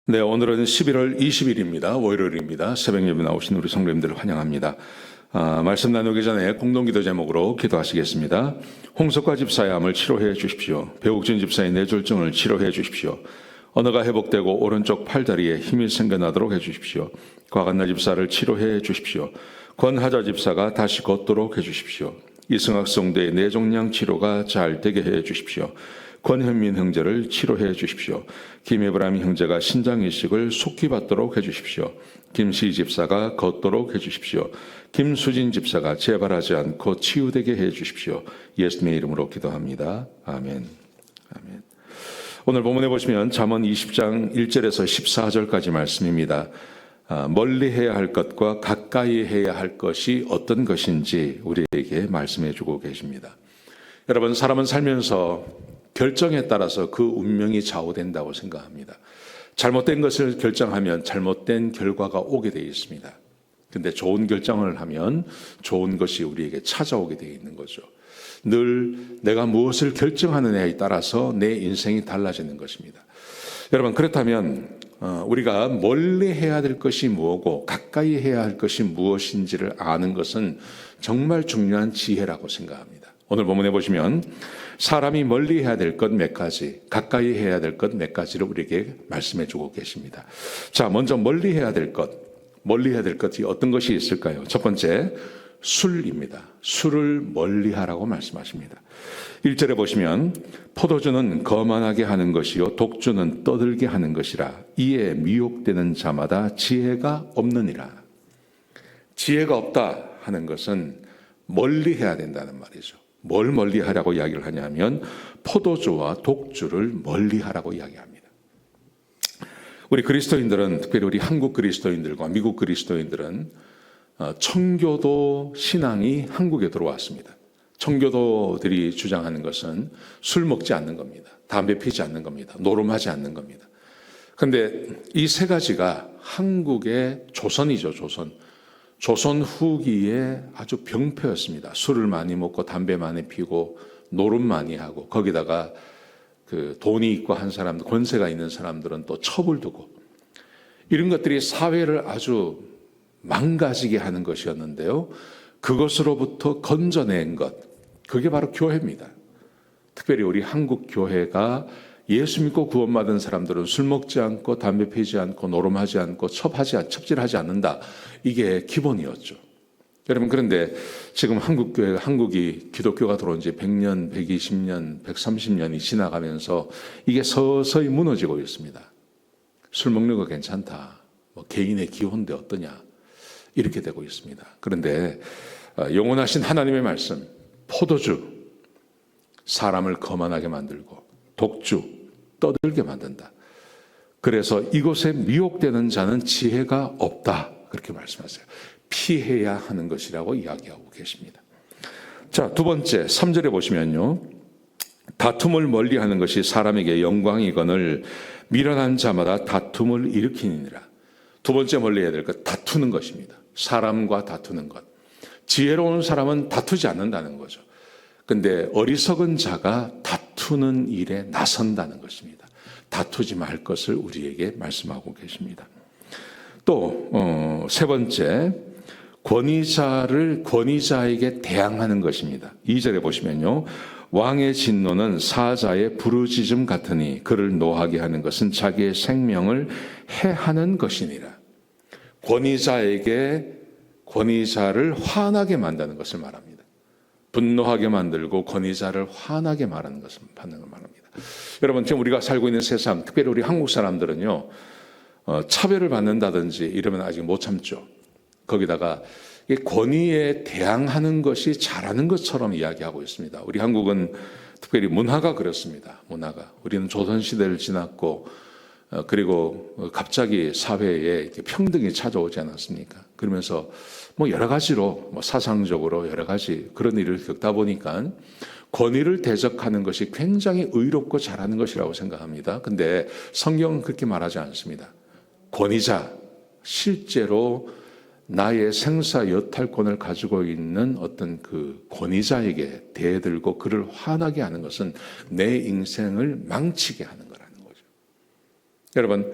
네, 오늘은 11월 20일입니다. 월요일입니다. 새벽 예배 나오신 우리 성도님들을 환영합니다. 말씀 나누기 전에 공동기도 제목으로 기도하시겠습니다. 홍석화 집사의 암을 치료해 주십시오. 배옥진 집사의 뇌졸중을 치료해 주십시오. 언어가 회복되고 오른쪽 팔다리에 힘이 생겨나도록 해 주십시오. 과간나 집사를 치료해 주십시오. 권하자 집사가 다시 걷도록 해 주십시오. 이승학 성도의 뇌종양 치료가 잘 되게 해 주십시오. 권현민 형제를 치료해 주십시오. 김에브라임 형제가 신장이식을 속히 받도록 해 주십시오. 김시 집사가 걷도록 해 주십시오. 김수진 집사가 재발하지 않고 치유되게 해 주십시오. 예수님의 이름으로 기도합니다. 아멘. 아멘. 오늘 본문에 보시면 잠언 20장 1절에서 14절까지 말씀입니다. 멀리 해야 할 것과 가까이 해야 할 것이 어떤 것인지 우리에게 말씀해 주고 계십니다. 여러분, 사람은 살면서 결정에 따라서 그 운명이 좌우된다고 생각합니다. 잘못된 것을 결정하면 잘못된 결과가 오게 되어 있습니다. 근데 좋은 결정을 하면 좋은 것이 우리에게 찾아오게 되어 있는 거죠. 늘 내가 무엇을 결정하느냐에 따라서 내 인생이 달라지는 것입니다. 여러분, 그렇다면 우리가 멀리 해야 될 것이 무엇고 가까이 해야 할 것이 무엇인지를 아는 것은 정말 중요한 지혜라고 생각합니다. 오늘 본문에 보시면 사람이 멀리 해야 될 것 몇 가지, 가까이 해야 될 것 몇 가지를 우리에게 말씀해 주고 계십니다. 자, 먼저 멀리 해야 될 것이 어떤 것이 있을까요? 첫 번째, 술입니다. 술을 멀리 하라고 말씀하십니다. 1절에 보시면 포도주는 거만하게 하는 것이요 독주는 떠들게 하는 것이라. 이에 미혹되는 자마다 지혜가 없느니라. 지혜가 없다 하는 것은 멀리 해야 된다는 말이죠. 뭘 멀리 하라고 이야기를 하냐면 포도주와 독주를 멀리 하라고 이야기합니다. 우리 그리스도인들은, 특별히 우리 한국 그리스도인들과 미국 그리스도인들은 청교도 신앙이 한국에 들어왔습니다. 청교도들이 주장하는 것은 술 먹지 않는 겁니다. 담배 피지 않는 겁니다. 노름하지 않는 겁니다. 그런데 이 세 가지가 한국의 조선이죠, 조선 후기에 아주 병폐였습니다. 술을 많이 먹고 담배 많이 피고 노름 많이 하고 거기다가 그 돈이 있고 한 사람들, 권세가 있는 사람들은 또 첩을 두고 이런 것들이 사회를 아주 망가지게 하는 것이었는데요. 그것으로부터 건져낸 것, 그게 바로 교회입니다. 특별히 우리 한국 교회가 예수 믿고 구원받은 사람들은 술 먹지 않고 담배 피지 않고 노름하지 않고 첩질하지 않는다. 이게 기본이었죠. 여러분, 그런데 지금 한국이 기독교가 들어온 지 100년, 120년, 130년이 지나가면서 이게 서서히 무너지고 있습니다. 술 먹는 거 괜찮다. 개인의 기호인데 어떠냐. 이렇게 되고 있습니다. 그런데 영원하신 하나님의 말씀, 포도주, 사람을 거만하게 만들고 독주, 떠들게 만든다. 그래서 이곳에 미혹되는 자는 지혜가 없다. 그렇게 말씀하세요. 피해야 하는 것이라고 이야기하고 계십니다. 자, 두 번째, 3절에 보시면요. 다툼을 멀리하는 것이 사람에게 영광이거늘 미련한 자마다 다툼을 일으키니라. 두 번째 멀리해야 될 것, 다투는 것입니다. 사람과 다투는 것. 지혜로운 사람은 다투지 않는다는 거죠. 근데 어리석은 자가 다투는 일에 나선다는 것입니다. 다투지 말 것을 우리에게 말씀하고 계십니다. 또 세 번째, 권위자에게 대항하는 것입니다. 2절에 보시면요. 왕의 진노는 사자의 부르짖음 같으니 그를 노하게 하는 것은 자기의 생명을 해하는 것이니라. 권위자를 화나게 만드는 것을 말합니다. 분노하게 만들고 권위자를 화나게 말하는 것을 말합니다. 여러분, 지금 우리가 살고 있는 세상, 특별히 우리 한국 사람들은요, 차별을 받는다든지 이러면 아직 못 참죠. 거기다가 권위에 대항하는 것이 잘하는 것처럼 이야기하고 있습니다. 우리 한국은 특별히 문화가 그렇습니다. 우리는 조선시대를 지났고 그리고 갑자기 사회에 평등이 찾아오지 않았습니까? 그러면서 여러 가지로 사상적으로 여러 가지 그런 일을 겪다 보니까 권위를 대적하는 것이 굉장히 의롭고 잘하는 것이라고 생각합니다. 근데 성경은 그렇게 말하지 않습니다. 권위자, 실제로 나의 생사 여탈권을 가지고 있는 어떤 그 권위자에게 대들고 그를 화나게 하는 것은 내 인생을 망치게 하는 거라는 거죠. 여러분,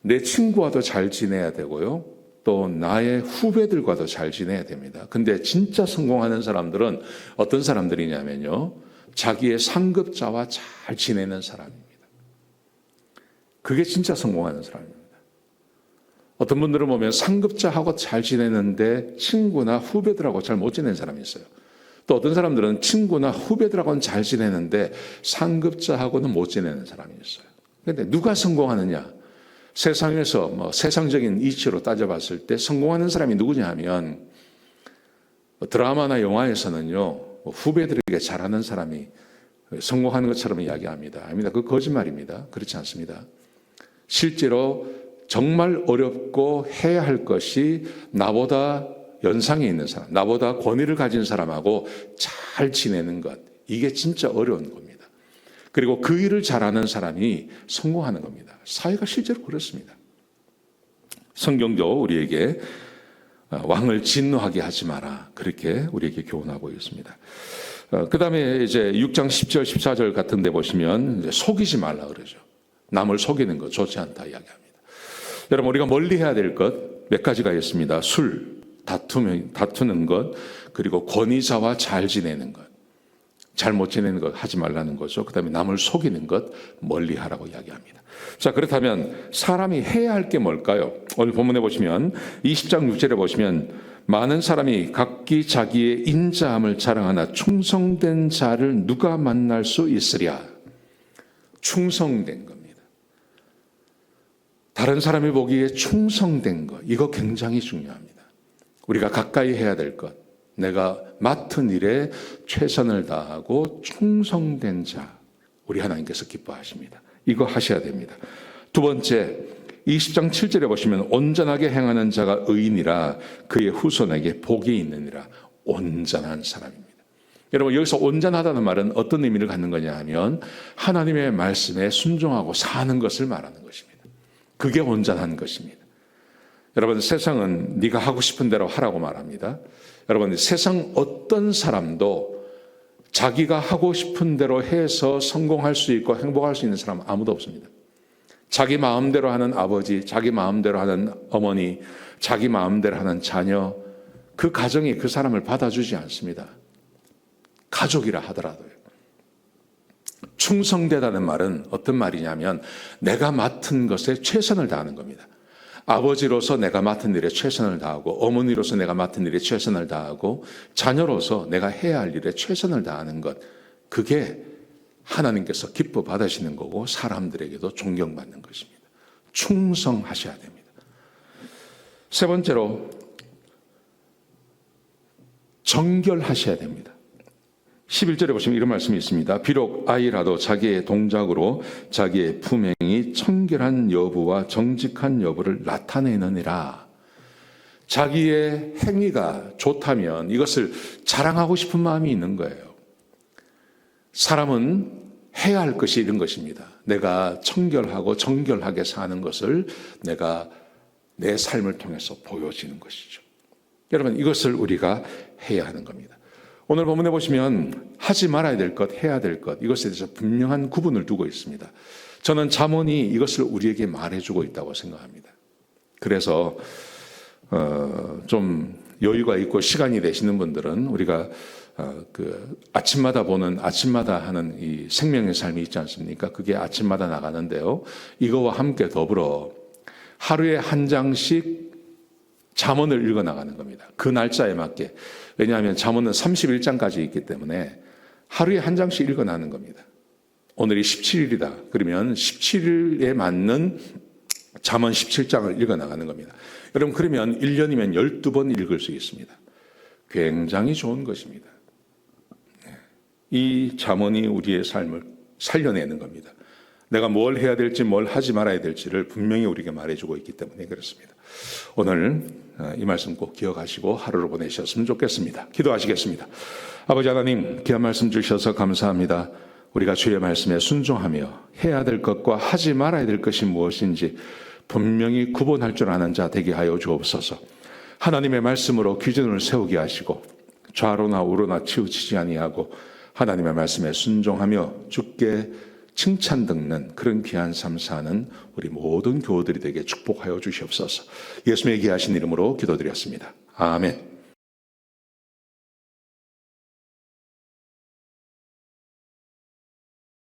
내 친구와도 잘 지내야 되고요. 또 나의 후배들과도 잘 지내야 됩니다. 근데 진짜 성공하는 사람들은 어떤 사람들이냐면요. 자기의 상급자와 잘 지내는 사람입니다. 그게 진짜 성공하는 사람입니다. 어떤 분들은 보면 상급자하고 잘 지내는데 친구나 후배들하고 잘 못 지내는 사람이 있어요. 또 어떤 사람들은 친구나 후배들하고는 잘 지내는데 상급자하고는 못 지내는 사람이 있어요. 그런데 누가 성공하느냐? 세상에서 세상적인 이치로 따져봤을 때 성공하는 사람이 누구냐 하면 드라마나 영화에서는요. 후배들에게 잘하는 사람이 성공하는 것처럼 이야기합니다. 아닙니다. 그 거짓말입니다. 그렇지 않습니다. 실제로 정말 어렵고 해야 할 것이 나보다 연상에 있는 사람, 나보다 권위를 가진 사람하고 잘 지내는 것, 이게 진짜 어려운 겁니다. 그리고 그 일을 잘하는 사람이 성공하는 겁니다. 사회가 실제로 그렇습니다. 성경도 우리에게 왕을 진노하게 하지 마라, 그렇게 우리에게 교훈하고 있습니다. 그 다음에 이제 6장 10절, 14절 같은 데 보시면 이제 속이지 말라 그러죠. 남을 속이는 것 좋지 않다 이야기합니다. 여러분, 우리가 멀리 해야 될 것 몇 가지가 있습니다. 술, 다투는 것, 그리고 권위자와 잘 지내는 것, 잘못 지내는 것 하지 말라는 거죠. 그 다음에 남을 속이는 것 멀리 하라고 이야기합니다. 자, 그렇다면 사람이 해야 할 게 뭘까요? 오늘 본문에 보시면 20장 6절에 보시면 많은 사람이 각기 자기의 인자함을 자랑하나 충성된 자를 누가 만날 수 있으랴. 충성된 겁니다. 다른 사람이 보기에 충성된 것, 이거 굉장히 중요합니다. 우리가 가까이 해야 될 것, 내가 맡은 일에 최선을 다하고 충성된 자, 우리 하나님께서 기뻐하십니다. 이거 하셔야 됩니다. 두 번째, 20장 7절에 보시면 온전하게 행하는 자가 의인이라 그의 후손에게 복이 있느니라. 온전한 사람입니다. 여러분, 여기서 온전하다는 말은 어떤 의미를 갖는 거냐 하면 하나님의 말씀에 순종하고 사는 것을 말하는 것입니다. 그게 온전한 것입니다. 여러분, 세상은 네가 하고 싶은 대로 하라고 말합니다. 여러분, 세상 어떤 사람도 자기가 하고 싶은 대로 해서 성공할 수 있고 행복할 수 있는 사람은 아무도 없습니다. 자기 마음대로 하는 아버지, 자기 마음대로 하는 어머니, 자기 마음대로 하는 자녀, 그 가정이 그 사람을 받아주지 않습니다. 가족이라 하더라도요. 충성되다는 말은 어떤 말이냐면 내가 맡은 것에 최선을 다하는 겁니다. 아버지로서 내가 맡은 일에 최선을 다하고, 어머니로서 내가 맡은 일에 최선을 다하고, 자녀로서 내가 해야 할 일에 최선을 다하는 것, 그게 하나님께서 기뻐 받으시는 거고 사람들에게도 존경받는 것입니다. 충성하셔야 됩니다. 세 번째로 정결하셔야 됩니다. 11절에 보시면 이런 말씀이 있습니다. 비록 아이라도 자기의 동작으로 자기의 품행이 청결한 여부와 정직한 여부를 나타내느니라. 자기의 행위가 좋다면 이것을 자랑하고 싶은 마음이 있는 거예요. 사람은 해야 할 것이 이런 것입니다. 내가 청결하고 정결하게 사는 것을 내가 내 삶을 통해서 보여지는 것이죠. 여러분, 이것을 우리가 해야 하는 겁니다. 오늘 본문에 보시면 하지 말아야 될 것, 해야 될 것, 이것에 대해서 분명한 구분을 두고 있습니다. 저는 잠언이 이것을 우리에게 말해주고 있다고 생각합니다. 그래서 좀 여유가 있고 시간이 되시는 분들은 우리가 아침마다 하는 이 생명의 삶이 있지 않습니까? 그게 아침마다 나가는데요. 이거와 함께 더불어 하루에 한 장씩 잠언을 읽어 나가는 겁니다. 그 날짜에 맞게. 왜냐하면 잠언은 31장까지 있기 때문에 하루에 한 장씩 읽어 나가는 겁니다. 오늘이 17일이다. 그러면 17일에 맞는 잠언 17장을 읽어 나가는 겁니다. 여러분, 그러면 1년이면 12번 읽을 수 있습니다. 굉장히 좋은 것입니다. 이 잠언이 우리의 삶을 살려내는 겁니다. 내가 뭘 해야 될지 뭘 하지 말아야 될지를 분명히 우리에게 말해주고 있기 때문에 그렇습니다. 오늘 이 말씀 꼭 기억하시고 하루를 보내셨으면 좋겠습니다. 기도하시겠습니다. 아버지 하나님, 귀한 말씀 주셔서 감사합니다. 우리가 주의 말씀에 순종하며 해야 될 것과 하지 말아야 될 것이 무엇인지 분명히 구분할 줄 아는 자 되게 하여 주옵소서. 하나님의 말씀으로 기준을 세우게 하시고 좌로나 우로나 치우치지 아니하고 하나님의 말씀에 순종하며 주께 칭찬 듣는 그런 귀한 삶 사는 우리 모든 교우들이 되게 축복하여 주시옵소서. 예수님의 귀하신 이름으로 기도드렸습니다. 아멘.